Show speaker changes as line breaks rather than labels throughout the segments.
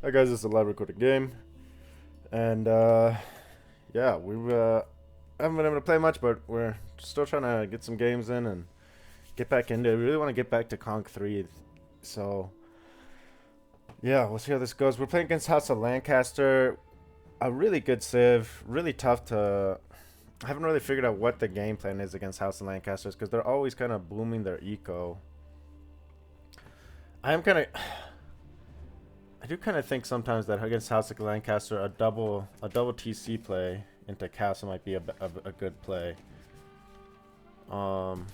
Hi guys, this is a live recorded game, and yeah, we haven't been able to play much, but we're still trying to get some games in and get back into it. We really want to get back to Conk 3, so yeah, we'll see how this goes. We're playing against House of Lancaster, a really good civ, really tough to... I haven't really figured out what the game plan is against House of Lancaster because they're always kind of booming their eco. I am kind of... I do kind of think sometimes that against House of Lancaster, a double TC play into Castle might be a good play. Because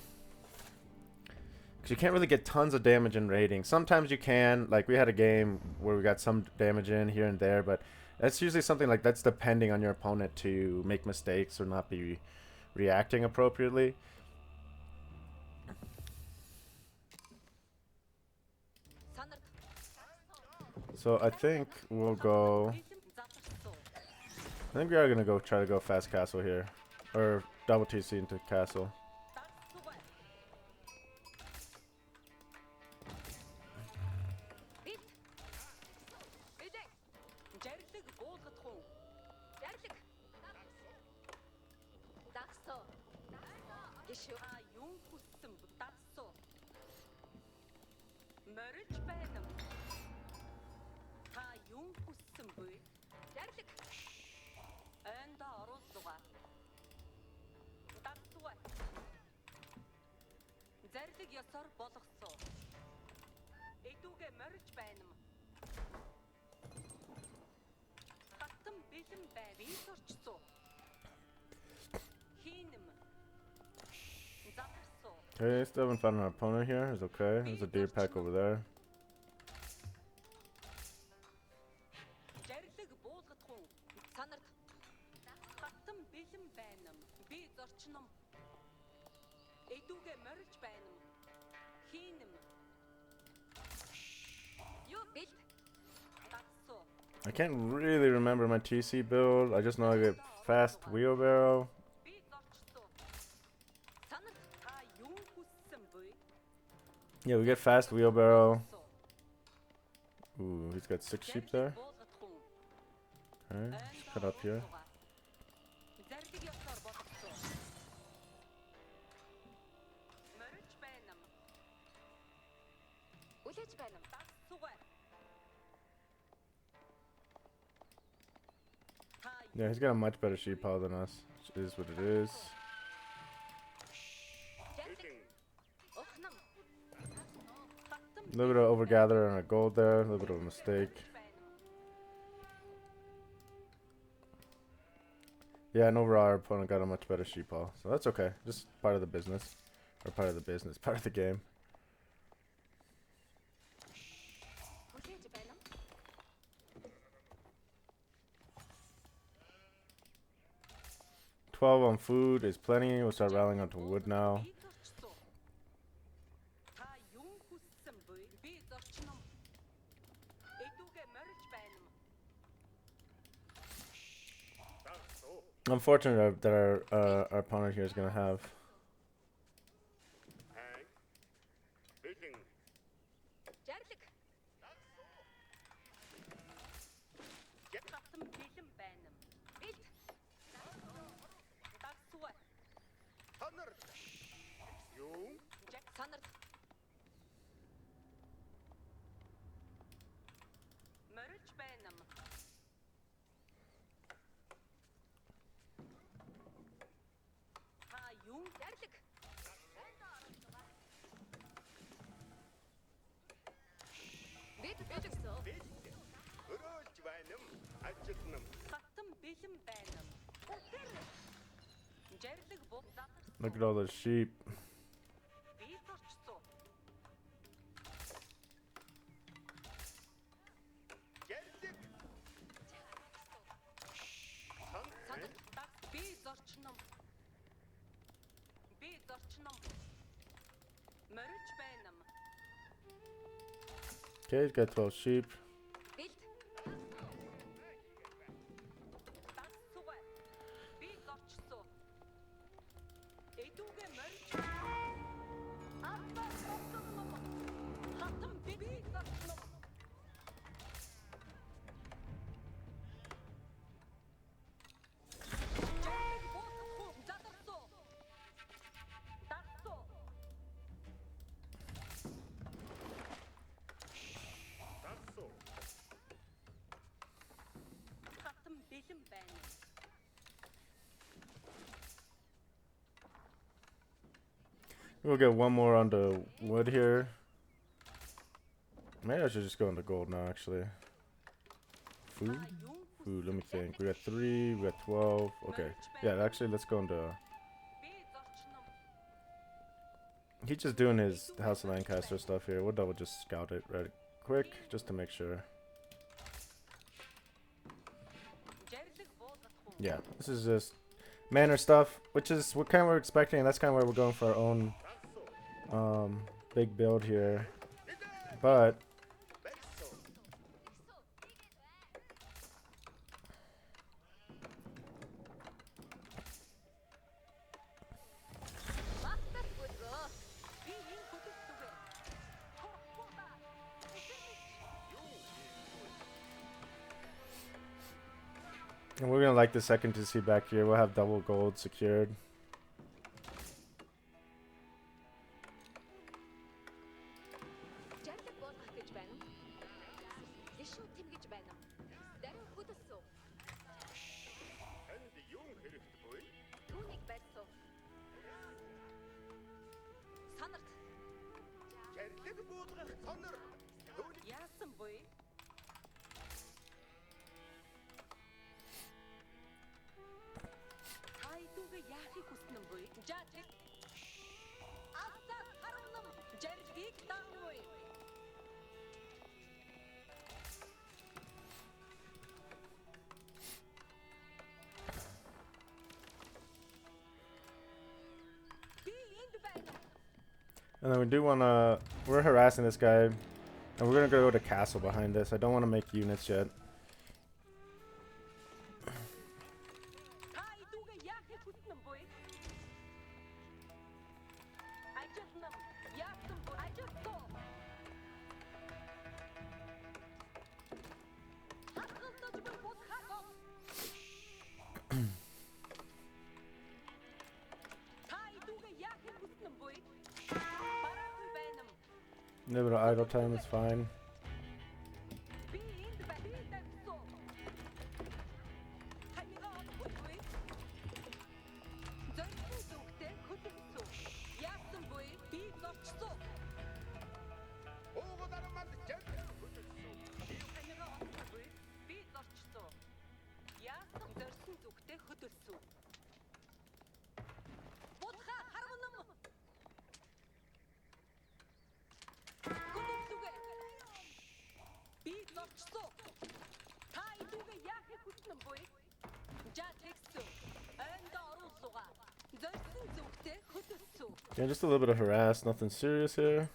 you can't really get tons of damage in raiding. Sometimes you can. Like, we had a game where we got some damage in here and there, but that's usually something like that's depending on your opponent to make mistakes or not be reacting appropriately. So I think we'll go... I think we are going to go try to go fast castle here. Or double TC into castle. Okay, still haven't found an opponent here. It's okay. There's a deer pack over there. I can't really remember my TC build. I just know I get fast wheelbarrow. Yeah, we get fast wheelbarrow. Ooh, he's got 6 sheep there. Okay, let's cut up here. Yeah, he's got a much better sheep pile than us, which is what it is. A little bit of overgather on a gold there, a little bit of a mistake. Yeah, and overall our opponent got a much better sheep pile, so that's okay. Just part of the business. Or part of the business, part of the game. 12 on food is plenty. We'll start rallying onto wood now. Unfortunate that our opponent here is going to have... Look at all those sheep. Okay, he's got 12 sheep. We'll get one more on the wood here. Maybe I should just go into gold now, actually. Food? Food, let me think. We got 3, we got 12. Okay. Yeah, actually, let's go into... He's just doing his House of Lancaster stuff here. We'll double just scout it right quick, just to make sure. Yeah, this is just manor stuff, which is what kind of we're expecting. That's kind of where we're going for our own big build here. But and we're gonna like the second to see back here. We'll have double gold secured. And then we do want to... We're harassing this guy. And we're going to go to castle behind this. I don't want to make units yet. A little bit of idle time is fine. Yeah, just a little bit of harass, nothing serious here.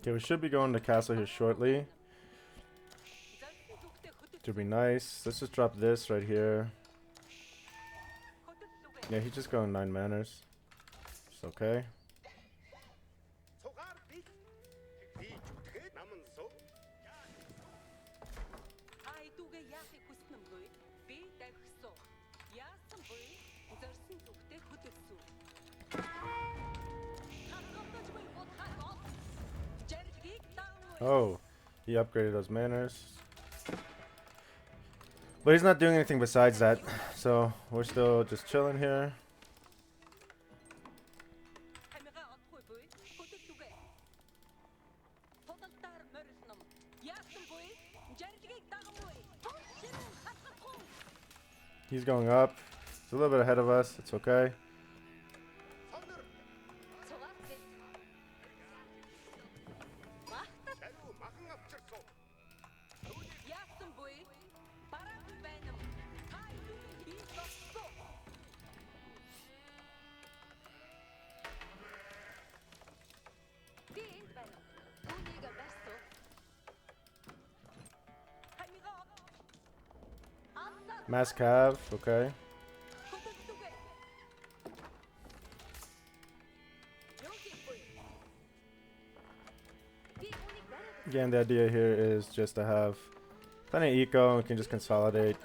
Okay, we should be going to castle here shortly. To be nice. Let's just drop this right here. Yeah, he's just going 9 manners. It's okay. Oh, he upgraded those manners. But he's not doing anything besides that, so we're still just chilling here. He's going up. He's a little bit ahead of us. It's okay. Mass Cav, okay. Again, the idea here is just to have plenty of eco and we can just consolidate.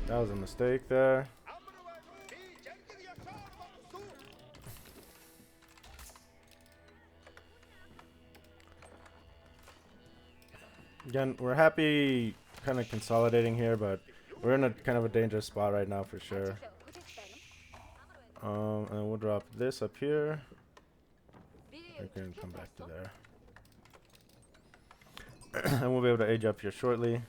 That was a mistake there. Again, we're happy kind of consolidating here, but we're in a kind of a dangerous spot right now for sure. And we'll drop this up here. We can come back to there. And we'll be able to age up here shortly.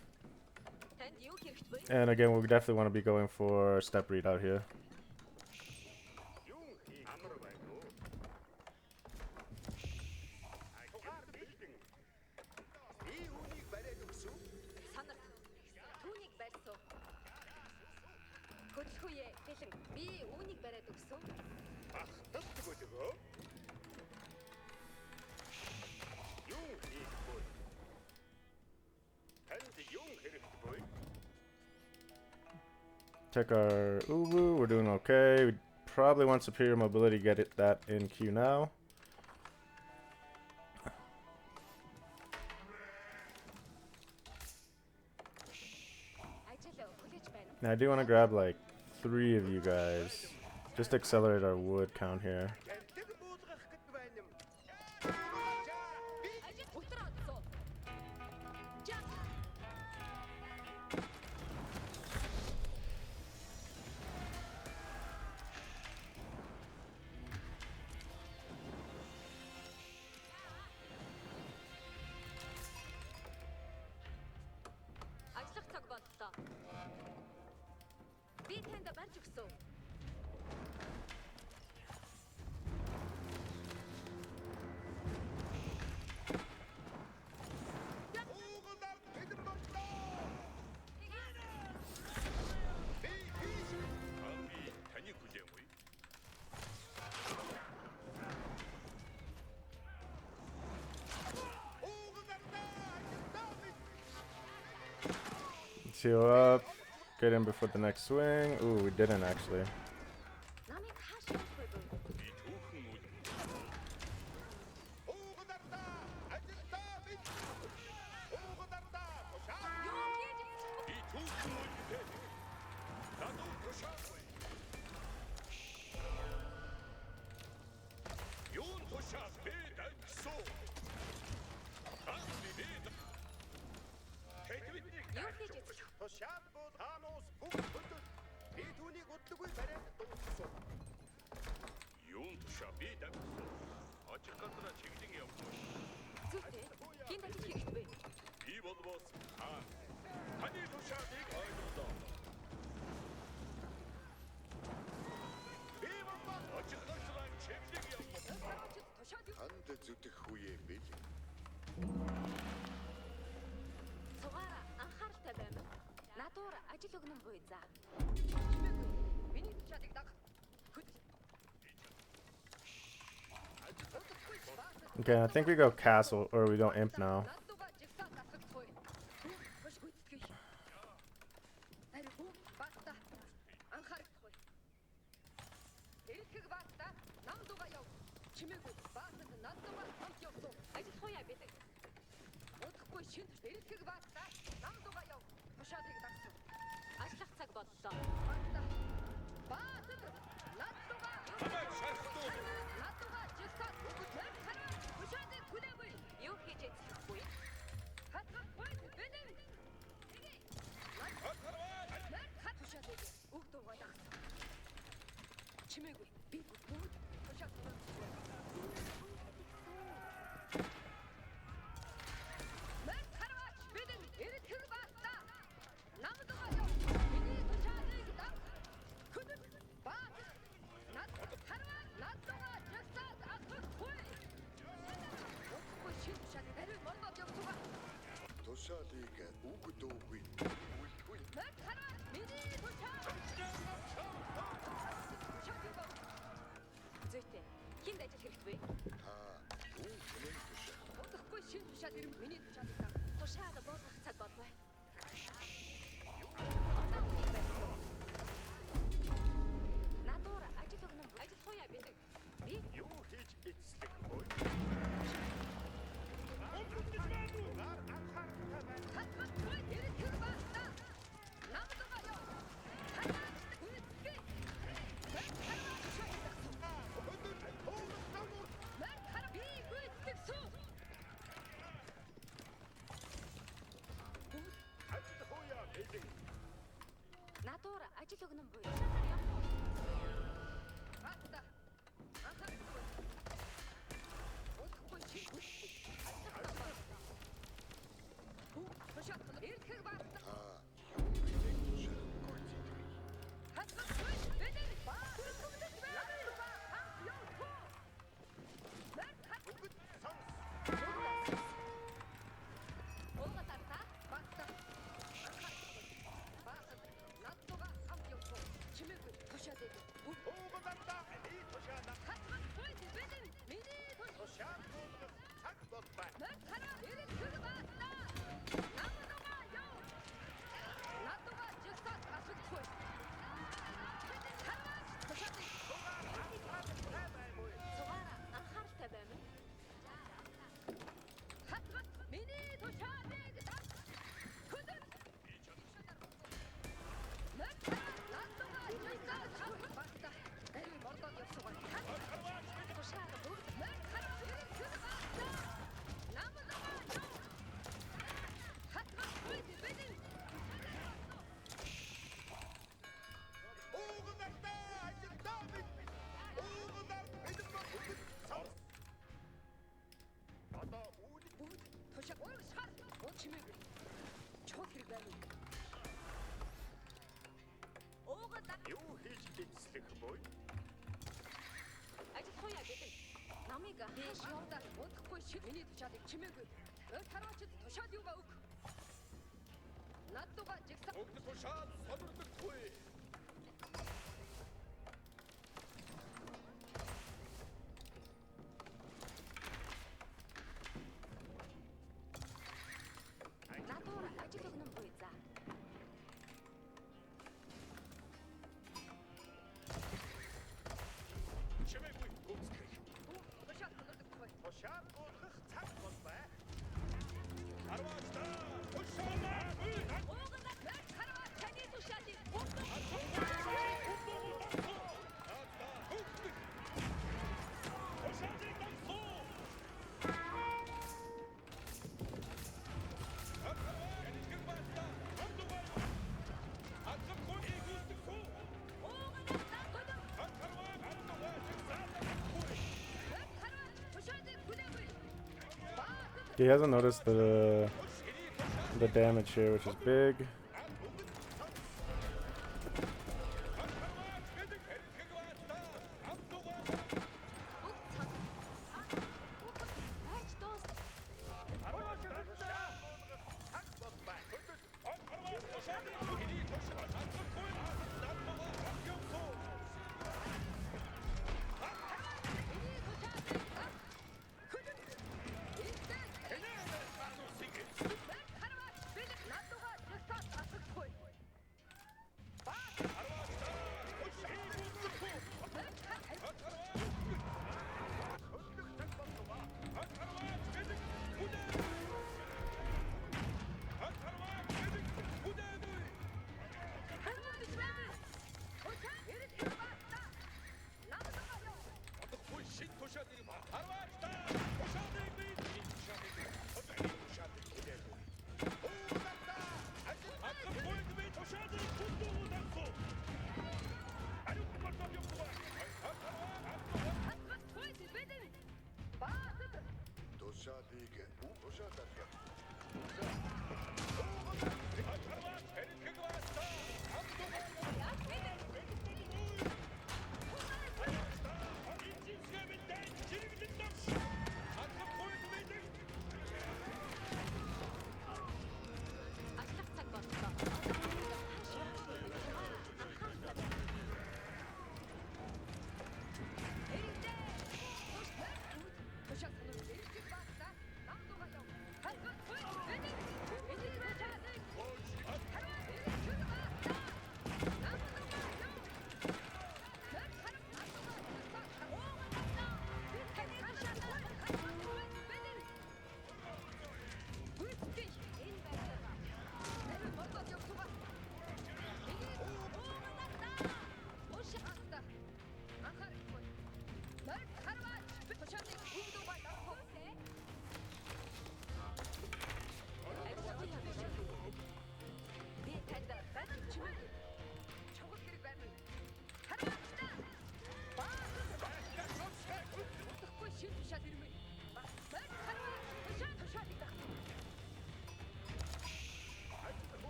And again, we definitely want to be going for step read out here. Check our Uwu, we're doing okay. We probably want superior mobility, get that in queue now. Now I do want to grab like 3 of you guys. Just accelerate our wood count here. Heal up, get in before the next swing. Ooh, we didn't actually. Okay, I think we go castle, or we go imp now.
도시아에게 우구도구이 울투이
Зүйтэй. Хинд ажил хэрэггүй.
다 우구는 도시아
Удахгүй шинэ тушаад ирэн миний тушаад ирсэн. Тушаад болгох цаг болбой. Одоо үгүй байсан. Надуур ажил өгнө. Ажил хуяа бидэг. Би
юу хийж эцлэх бой
хатматгүй ирэх баста. Намдгаа ёо. Хатмат гүнзгий. Мэр хар би гүнзгий.
ажил хууя бэлэн
Надуур ажил өгнө буй. Баста. Анхаарахгүй. Удахгүй чи. Тушаад ирэх баста.
다 용기쟁 도시아 꼴찌
хатматгүй бэлэн. Гүнзгий бэлэн. Ёо. Мэр хар
우구 성스
Ууга тартаа багтаа. Баасад наддуга хамт явах. Чимээгүй тушаад идэв.
уугаданда 이 도시아나
Хатматгүй бэлэн. Миний туш.
도시아 уулгах цаг болбай
Мэр хараа ирэх баста. Намдгаа ёо. Наддуга жигсаад асуултгүй. Хараа тушаад идэв. Цугаараа анхааралтай байна. Хатмат миний тушаад идэв. Хөдөр. Мэр хараа наддуга жигсаад асуулт баста. Энэ мордод явсгаа. Тушаад бүгд мэр хараа ирэх баста. Намдгаа ёо. Хатматгүй бэлэн.
уугаданда ажилдаа бид уугадаа бид угу 성스 одоо үүний
Бүгд тушаад уур шар. Чимээгүй. Чот хэрэг байна. Уугад
юу хийж эцлэх бой
ажил хуяа гэдэг. Намыг хээш явдаа удахгүй шиг миний тушаалыг чимээгүй. Өр тараачд тушаал юугаа өг. Наддуга жигсаа
бүгд тушаад содордоггүй
надуур ажил өгнө буй за.
чимээгүй гүцгэх
Тушаал хөнөрдөггүй.
도시아 уулгах цаг болбай арваачта тушаалаа
Уугад мэр хараа таны тушаалыг бүгд уугад надад мэр хараа тушаалыг хүлээгүй.
He hasn't noticed the damage here, which is big.
도시아에게 도시아다리야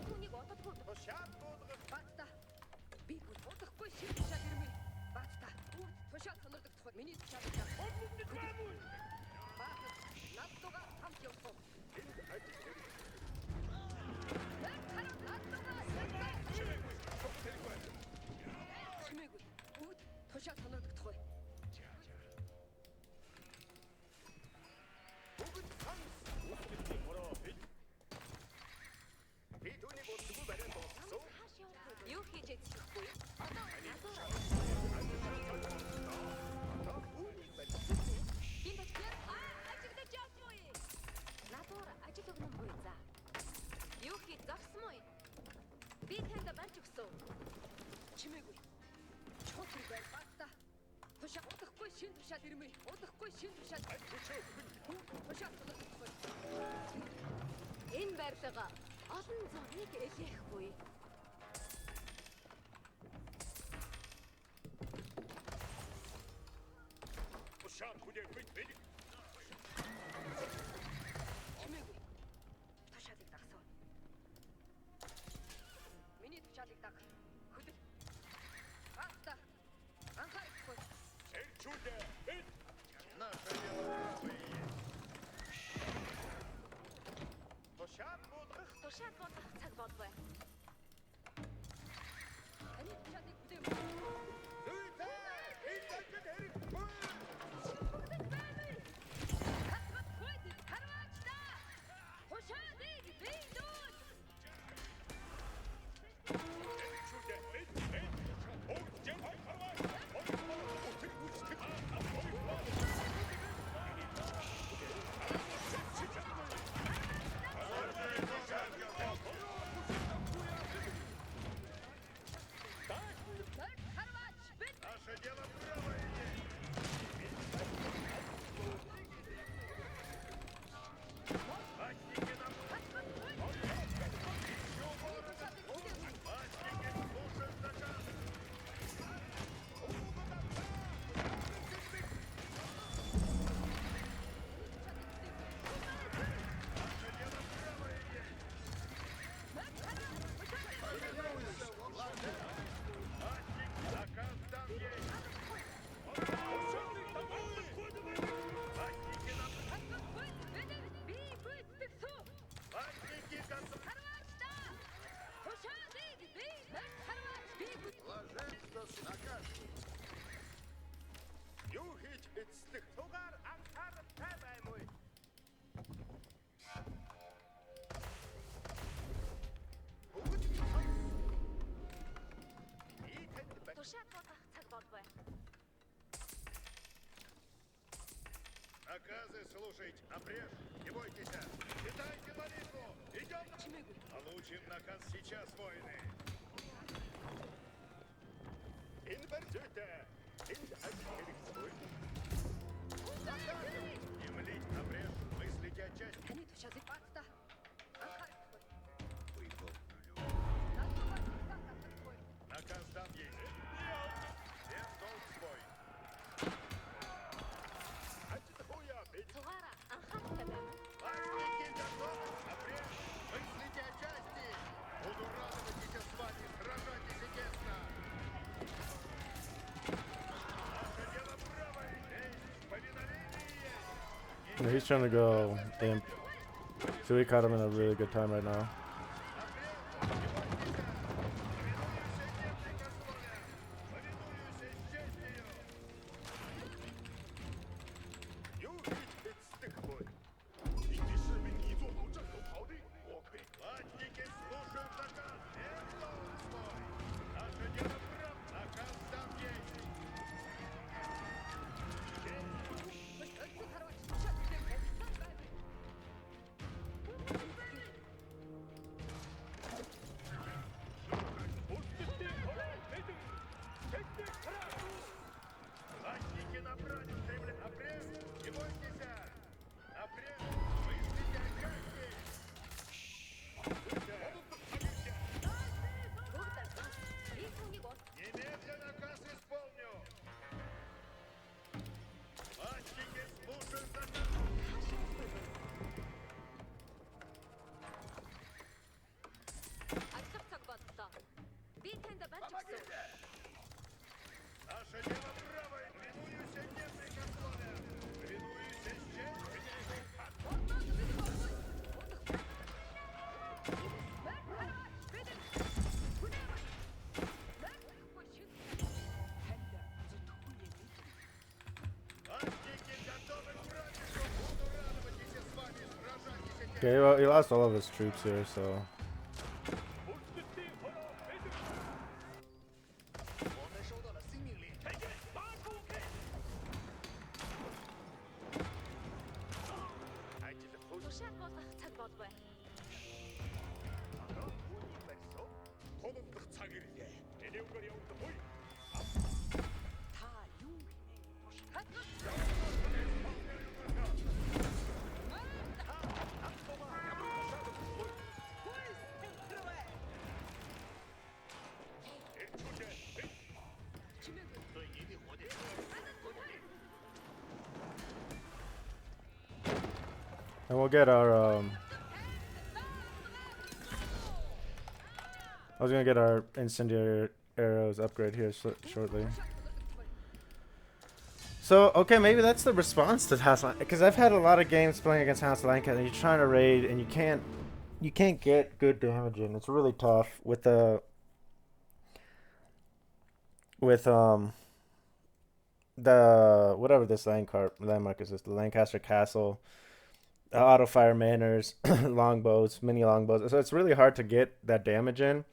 түүнийг ододгүй
Тушаал буулгах.
баста. Би бүр удахгүй шин тушаал ирмээ. Баста. Бүгд тушаал сонирдогдох. Миний тушаалыг даах. Баста. Наддугаа хамт явсан.
Энд ажил хэрэг.
Чимээгүй. Бүгд тушаал сонирдогдох.
Бүгд санс. Үхэлний бороо бил. Би түүнийг удахгүй бариад дууссан.
Юу хийж эцэхгүй? Одоо
Үүнийг барь.
гинт ажиглаж явсан уу? Надуур ажил өгнө үү за. Юу хийж зогсон уу? Би танд барьж өгсөн. Чимээгүй. Чухал бай баста. Тушаал удахгүй шин тушаал ирмээ. Удахгүй шин тушаал. Тушаал сонирдохгүй. Энэ барилга олон зургийг элээхгүй.
Тушаал хүлээх бил.
Чимээгүй. Тушаалыг дагсав. Миний тушаалыг даг. Хөдөл. Баста. Анхаарахгүй.
Элчүүдэ. Наше дело правое. Тушаал буулгах.
Тушаал болгох цаг болов. Таны тушаалыг бүдэм.
Зүйтэй. Энд ажил хэрэг.
Бүгд байна. Хатгахгүй харваач та. Тушаалыг бийдүүл.
Элчүүдэ. Бүгд жим харваа. Утэг үстэй.
Харваач бит.
Наше дело правое. Матники нам. Матники слушают заказ. Наше дело правое. Матник, заказ там есть. Матники нам.
Би бүтгсэн.
Матники готовы.
Харваач та. Тушаалыг бийдүүл. Харваач би
Ложемся с наказ. Юу хийж эцлэх тугаар анхааралтай баймуу. Бүгд сонс. Би танд байна.
тушаал болгох цаг болов.
Наказы слушайте, обрежь, не бойтесь. Читайте молитву. Идем.
Чимээгүй.
Получим наказ сейчас, воины. Энэ барьжуйте. Энд ажил хэрэгцгүй. Землить, обрежь, мыслите отчасти.
Таны тушаалыг баста. Анхаарахгүй.
Наказ там есть. Всем долг свой. Ажил хуя, бить.
Цугаараа анхаарахгүй байна.
Матники готовы, обрежь, мыслите отчасти. Буду радовать этих с вами, сражайтесь и тесно. Наше дело правое. Есть повиновение есть.
Yeah, he's trying to go imp. So we caught him in a really good time right now.
Битэн да барьж өгсөн.
Наше дело правое, двинуюся непрекословия. Двинуюся Антики готовы к грабежу. Буду радовать, если с вами сражайтесь.
Okay, well, he lost all of his troops here, so...
Тушаал болгох цаг болбой.
Холодных цаг ирлээ. Энийг үгээр явуулдаг буй.
Та юу хийнэ?
And we'll get our, I was gonna get our incendiary arrows upgrade here shortly. So, okay, maybe that's the response to House of Lancaster, because I've had a lot of games playing against House of Lancaster, and you're trying to raid, and you can't get good damage in. It's really tough with the whatever this landmark is, the Lancaster Castle, auto fire manors, longbows, mini longbows. So it's really hard to get that damage in.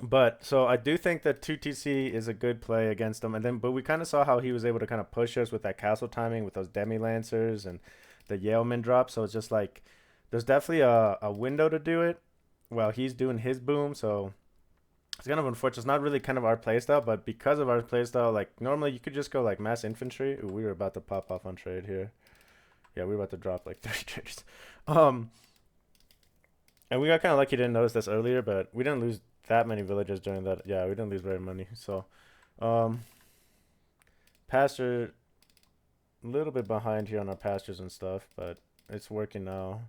But so I do think that 2TC is a good play against them, but we kind of saw how he was able to kind of push us with that castle timing with those demi lancers and the Yeoman drop. So it's just like there's definitely a window to do it while he's doing his boom. So it's kind of unfortunate. It's not really kind of our playstyle, but because of our playstyle, like normally you could just go like mass infantry. Ooh, we were about to pop off on trade here. Yeah, we were about to drop like 30 traders. And we got kind of lucky, didn't notice this earlier, but we didn't lose that many villagers during that. Yeah, we didn't lose very many. So, pasture, a little bit behind here on our pastures and stuff, but it's working now.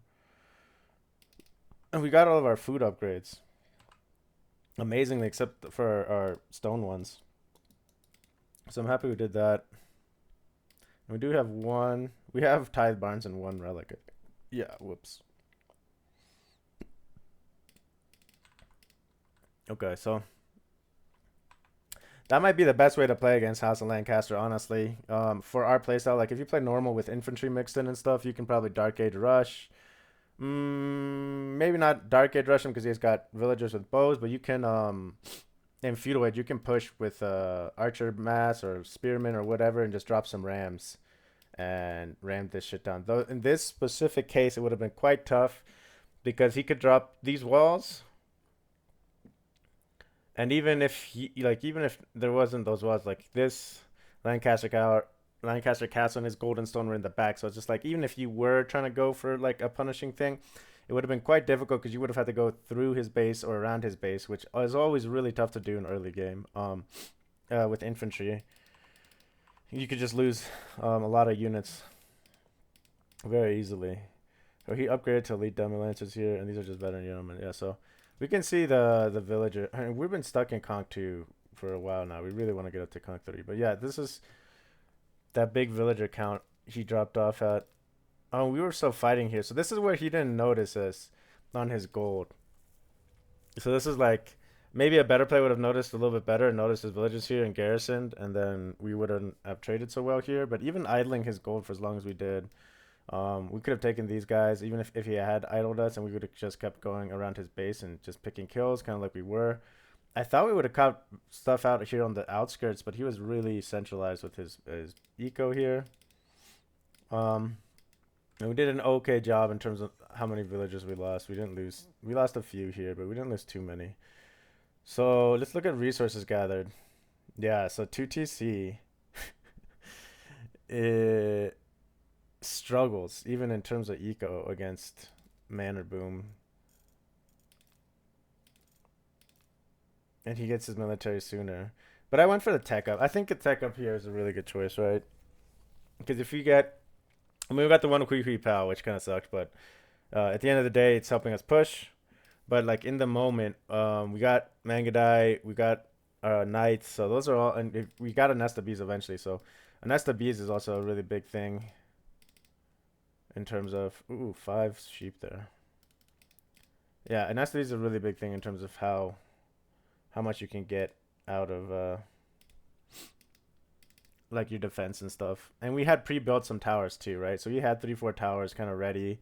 And we got all of our food upgrades. Amazingly, except for our stone ones. So I'm happy we did that. And we do have one. We have tithe barns and one relic. Yeah, whoops. Okay, so that might be the best way to play against House of Lancaster, honestly. For our playstyle, like if you play normal with infantry mixed in and stuff, you can probably Dark Age Rush. Maybe not Dark Age Rush him because he's got villagers with bows, but you can in Feudal Age you can push with Archer Mass or Spearman or whatever and just drop some rams and ram this shit down. Though in this specific case, it would have been quite tough because he could drop these walls. And even if even if there wasn't those walls, like this Lancaster Castle and his Golden Stone were in the back, so it's just like even if you were trying to go for like a punishing thing, it would have been quite difficult because you would have had to go through his base or around his base, which is always really tough to do in early game. With infantry, you could just lose a lot of units very easily. So he upgraded to elite demi lancers here, and these are just veteran yeomen. Yeah, so. We can see the villager. I mean, we've been stuck in Conk 2 for a while now. We really want to get up to Conk 3. But yeah, this is that big villager count he dropped off at. Oh, we were still fighting here. So this is where he didn't notice us on his gold. So this is like maybe a better player would have noticed a little bit better and noticed his villagers here and garrisoned, and then we wouldn't have traded so well here. But even idling his gold for as long as we did, we could have taken these guys even if he had idled us, and we would have just kept going around his base and just picking kills, kind of like we were. I thought we would have caught stuff out here on the outskirts, but he was really centralized with his eco here. And we did an okay job in terms of how many villagers we lost. We didn't lose. We lost a few here, but we didn't lose too many. So let's look at resources gathered. Yeah, so 2TC. It struggles even in terms of eco against Manor Boom, and he gets his military sooner. But I went for the tech up. I think the tech up here is a really good choice, right? Because if you get, I mean, we got the one Hui Hui Pal, which kind of sucked, but at the end of the day, it's helping us push. but like in the moment, we got Mangadai, we got Knights, so those are all, and we got a nest of bees eventually. So a nest of bees is also a really big thing in terms of 5 sheep there. Yeah, a nest of bees is a really big thing in terms of how much you can get out of like your defense and stuff. And we had pre-built some towers too, right? So we had 3-4 towers kind of ready,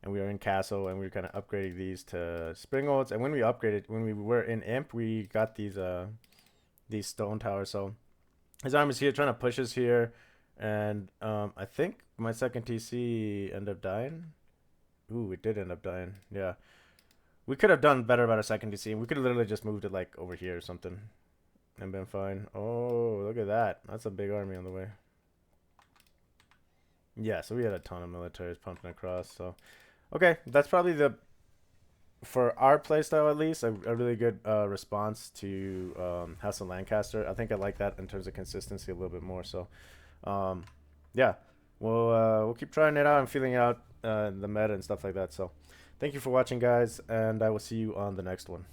and we were in castle, and we were kind of upgrading these to springolds. And when we upgraded, when we were in imp, we got these stone towers. So his army's here trying to push us here, and I think my second TC ended up dying. Ooh, it did end up dying. Yeah, we could have done better about our second TC. We could have literally just moved it like over here or something and been fine. Oh, look at that. That's a big army on the way. Yeah, so we had a ton of militaries pumping across. So, okay, that's probably for our playstyle at least, a really good response to House of Lancaster. I think I like that in terms of consistency a little bit more. So, yeah, we'll keep trying it out and feeling out the meta and stuff like that. So, thank you for watching, guys, and I will see you on the next one.